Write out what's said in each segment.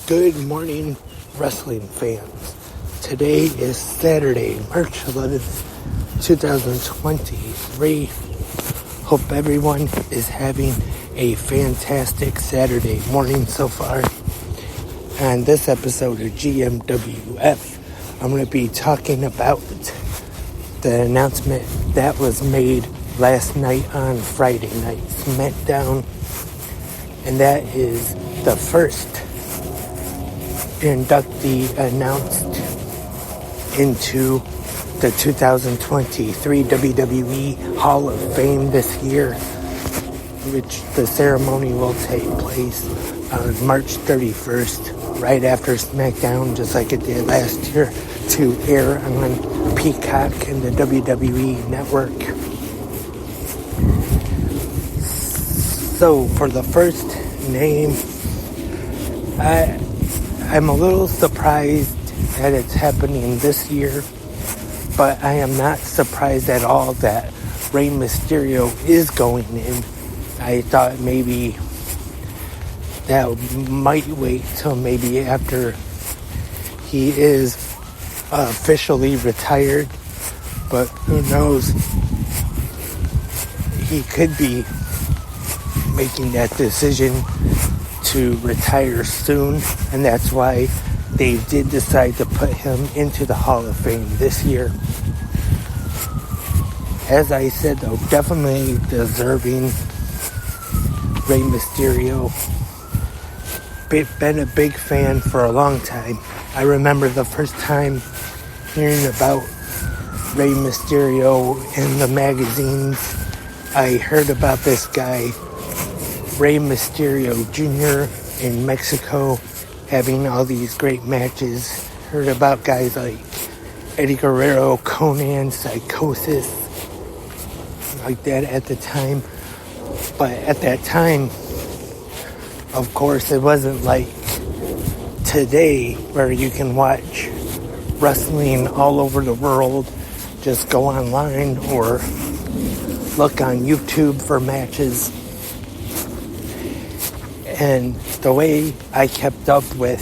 Good morning, wrestling fans. Today is Saturday, March 11th, 2023. Hope everyone is having a fantastic Saturday morning so far. On this episode of GMWF, I'm going to be talking about the announcement that was made last night on Friday Night SmackDown, and that is the first inductee announced into the 2023 WWE Hall of Fame this year, which the ceremony will take place on March 31st, right after SmackDown, just like it did last year, to air on Peacock and the WWE Network. So for the first name, I'm a little surprised that it's happening this year, but I am not surprised at all that Rey Mysterio is going in. I thought maybe that might wait till maybe after he is officially retired, but who knows? He could be making that decision to retire soon, and that's why they did decide to put him into the Hall of Fame this year. As I said, though, definitely deserving. Rey Mysterio, been a big fan for a long time. I remember the first time hearing about Rey Mysterio in the magazines. I heard about this guy, Rey Mysterio Jr. in Mexico, having all these great matches. Heard about guys like Eddie Guerrero, Conan, Psychosis, like that at the time. But at that time, of course, it wasn't like today where you can watch wrestling all over the world. Just go online or look on YouTube for matches. And the way I kept up with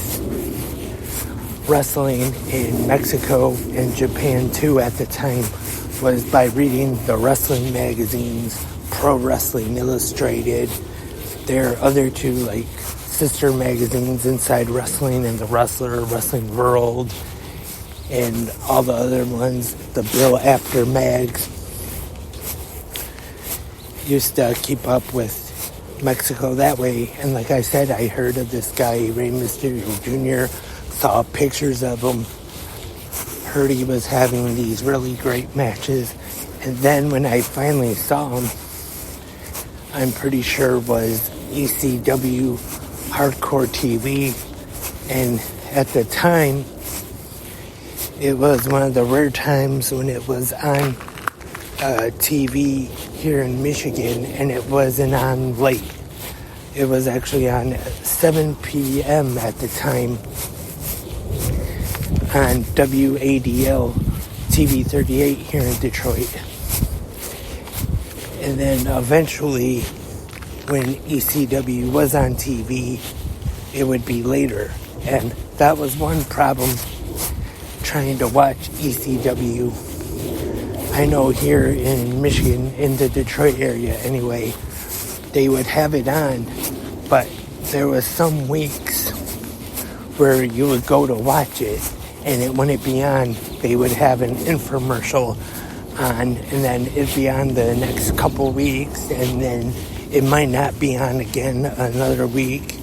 wrestling in Mexico and Japan too at the time was by reading the wrestling magazines, Pro Wrestling Illustrated, their other two like sister magazines, Inside Wrestling and The Wrestler, Wrestling World, and all the other ones, the Bill Apter mags. Used to keep up with Mexico that way, and like I said, I heard of this guy, Rey Mysterio Jr., saw pictures of him, heard he was having these really great matches, and then when I finally saw him, I'm pretty sure was ECW Hardcore TV, and at the time, it was one of the rare times when it was on TV here in Michigan, and it wasn't on late. It was actually on 7 p.m. at the time on WADL TV 38 here in Detroit. And then eventually, when ECW was on TV, it would be later. And that was one problem trying to watch ECW. I know here in Michigan, in the Detroit area anyway, they would have it on, but there was some weeks where you would go to watch it and it wouldn't be on. They would have an infomercial on, and then it'd be on the next couple weeks, and then it might not be on again another week,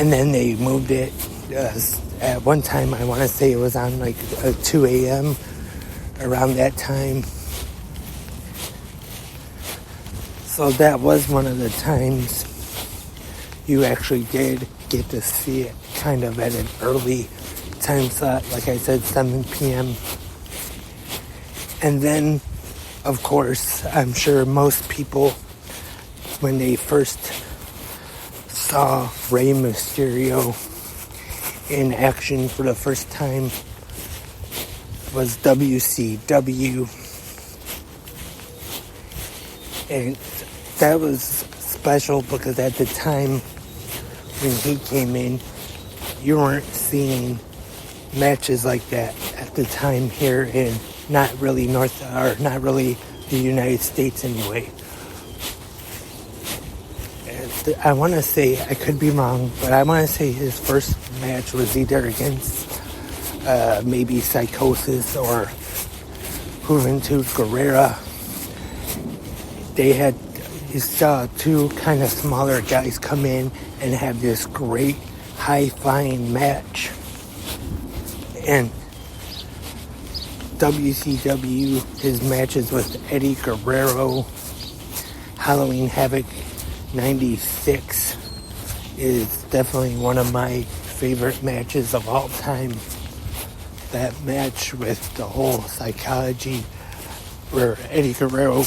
and then they moved it. At one time, I want to say it was on like 2 a.m. around that time. So that was one of the times you actually did get to see it kind of at an early time slot, like I said, 7 p.m. And then, of course, I'm sure most people, when they first saw Rey Mysterio in action for the first time, was WCW. And that was special because at the time when he came in, you weren't seeing matches like that at the time here in not really the United States anyway. I want to say, I could be wrong, but I want to say his first match was either against maybe Psychosis or Juventud Guerrera. You saw two kind of smaller guys come in and have this great high-flying match. And WCW, his matches with Eddie Guerrero, Halloween Havoc 96 is definitely one of my favorite matches of all time. That match with the whole psychology where Eddie Guerrero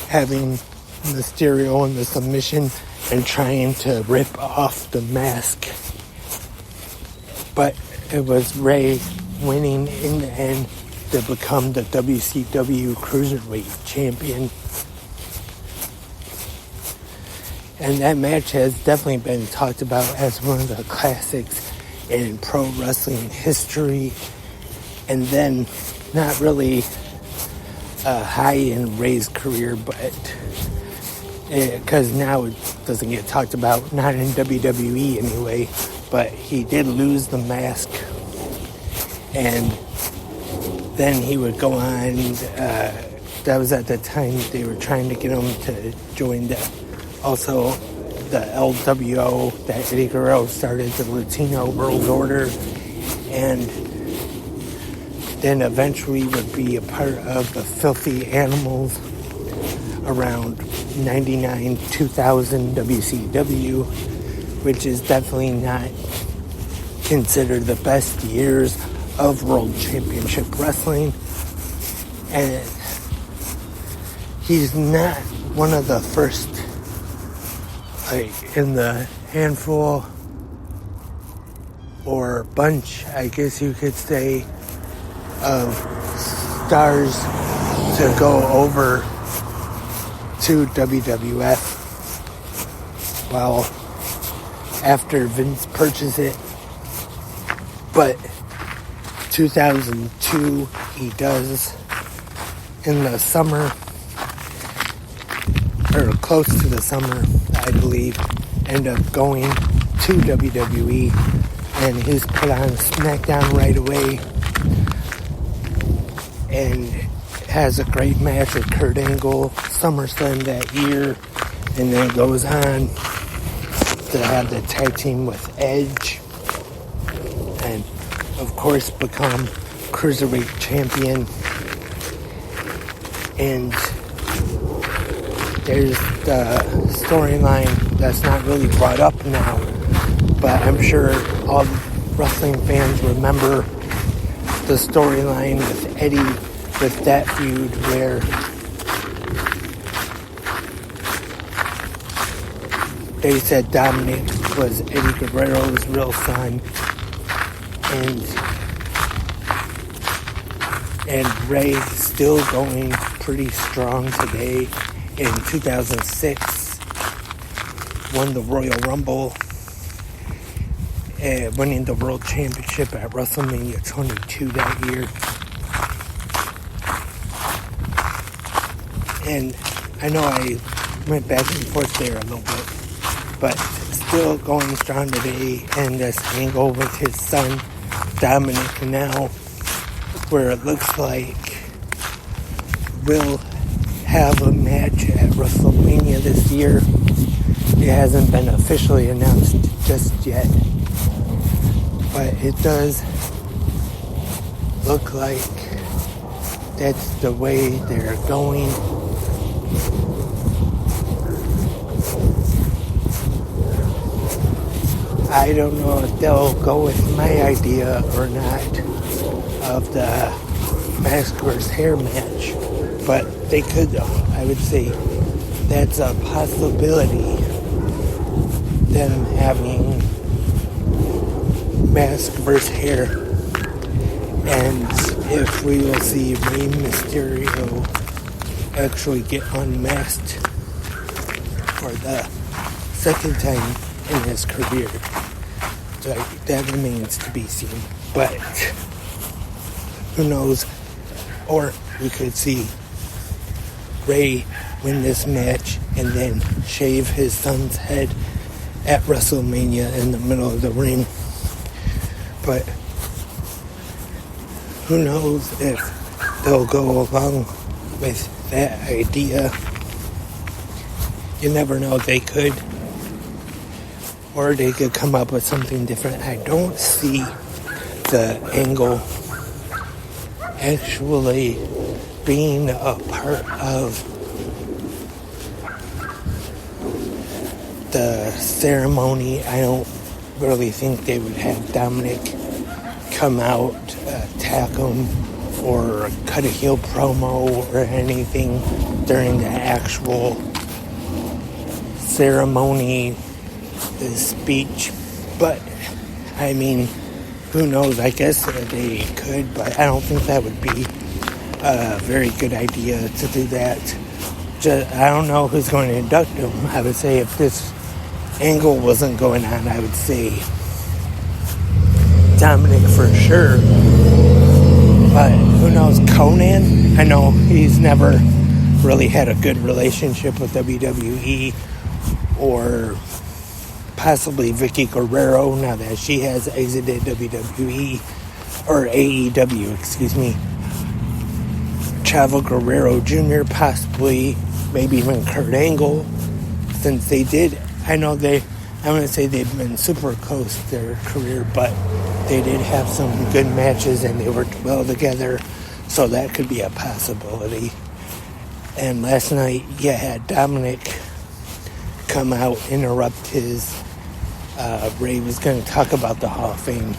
having Mysterio in the submission and trying to rip off the mask. But it was Ray winning in the end to become the WCW Cruiserweight Champion. And that match has definitely been talked about as one of the classics in pro wrestling history. And then not really high in Ray's career, but because now it doesn't get talked about, not in WWE anyway, but he did lose the mask, and then he would go on, that was at the time they were trying to get him to join the LWO that Eddie Guerrero started, the Latino World Order, and then eventually would be a part of the Filthy Animals around 99, 2000 WCW, which is definitely not considered the best years of World Championship Wrestling. And he's not one of the first, in the handful or bunch, I guess you could say, of stars to go over to WWF. Well, after Vince purchased it, but 2002 he does in the summer, or close to the summer, I believe, end up going to WWE, and he's put on SmackDown right away and has a great match with Kurt Angle, SummerSlam that year, and then goes on to have the tag team with Edge, and of course become Cruiserweight Champion. And there's the storyline that's not really brought up now, but I'm sure all wrestling fans remember the storyline with Eddie, with that feud where they said Dominic was Eddie Guerrero's real son, and Ray still going pretty strong today. In 2006, won the Royal Rumble, winning the World Championship at WrestleMania 22 that year. And I know I went back and forth there a little bit, but still going strong today, and this angle with his son Dominic now, where it looks like we'll have a match at WrestleMania this year. It hasn't been officially announced just yet, but it does look like that's the way they're going. I don't know if they'll go with my idea or not of the mask versus hair match, but they could, though. I would say that's a possibility, them having mask versus hair. And if we will see Rey Mysterio actually get unmasked for the second time in his career. like, that remains to be seen. But who knows? Or we could see Ray win this match and then shave his son's head at WrestleMania in the middle of the ring. But who knows if they'll go along with that idea. You never know, they could. Or they could come up with something different. I don't see the angle actually being a part of the ceremony. I don't really think they would have Dominic come out, attack him, or cut a heel promo or anything during the actual ceremony, the speech. But I mean, who knows? I guess they could, but I don't think that would be a very good idea to do that. I don't know who's going to induct him. I would say if this angle wasn't going on, I would say Dominic for sure. But who knows? Conan? I know he's never really had a good relationship with WWE, or possibly Vicky Guerrero, now that she has exited WWE, or AEW, excuse me. Chavo Guerrero Jr., possibly, maybe even Kurt Angle, since they did, I wouldn't say they've been super close to their career, but they did have some good matches and they worked well together, so that could be a possibility. And last night, you had Dominic come out, interrupt his, Ray was going to talk about the Hall of Fame.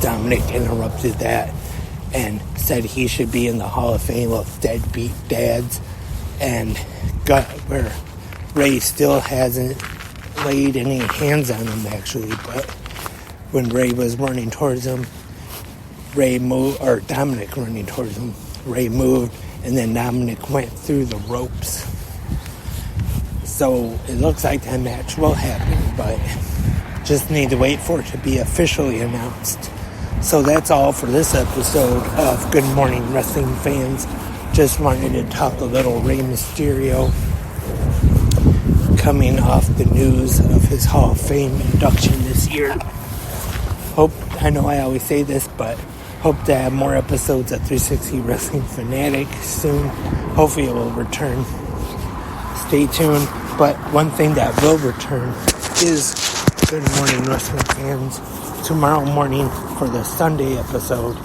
Dominic interrupted that and said he should be in the Hall of Fame of deadbeat dads, and got where Ray still hasn't laid any hands on him, actually. But when Ray was running towards him, Dominic running towards him, Ray moved, and then Dominic went through the ropes. So it looks like that match will happen, but just need to wait for it to be officially announced. So that's all for this episode of Good Morning Wrestling Fans. Just wanted to talk a little Rey Mysterio, coming off the news of his Hall of Fame induction this year. I know I always say this, but hope to have more episodes of 360 Wrestling Fanatic soon. Hopefully it will return. Stay tuned. But one thing that will return is Good Morning Wrestling Fans tomorrow morning for the Sunday episode.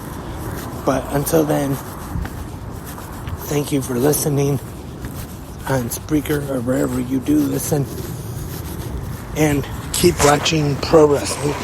But until then, thank you for listening on Spreaker or wherever you do listen. And keep watching pro wrestling.